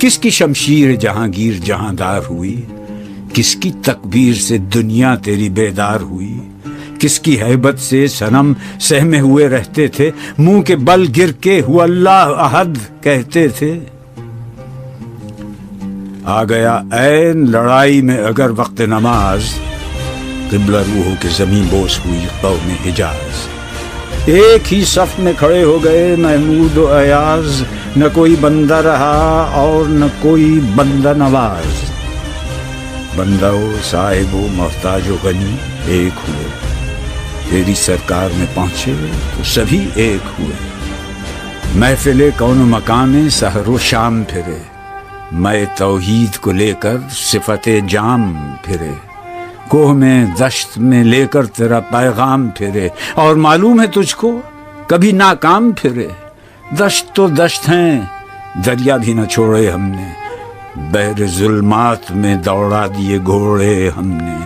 کس کی شمشیر جہانگیر جہاندار ہوئی، کس کی تکبیر سے دنیا تیری بیدار ہوئی، کس کی ہیبت سے صنم سہمے ہوئے رہتے تھے، منہ کے بل گر کے ہوا اللہ احد کہتے تھے۔ آ گیا عین لڑائی میں اگر وقت نماز، قبلہ روح ہو کے زمین بوس ہوئی قوم حجاز۔ ایک ہی صف میں کھڑے ہو گئے محمود و ایاز، نہ کوئی بندہ رہا اور نہ کوئی بندہ نواز۔ بندہ و صاحب و محتاج و غنی ایک ہوئے، تیری سرکار میں پہنچے تو سبھی ایک ہوئے۔ محفل کون و مکان میں سحر و شام پھرے، میں توحید کو لے کر صفت جام پھرے۔ کوہ میں دشت میں لے کر تیرا پیغام پھرے، اور معلوم ہے تجھ کو کبھی ناکام پھرے۔ دشت تو دشت ہیں، دریا بھی نہ چھوڑے ہم نے، بحر ظلمات میں دوڑا دیے گھوڑے ہم نے۔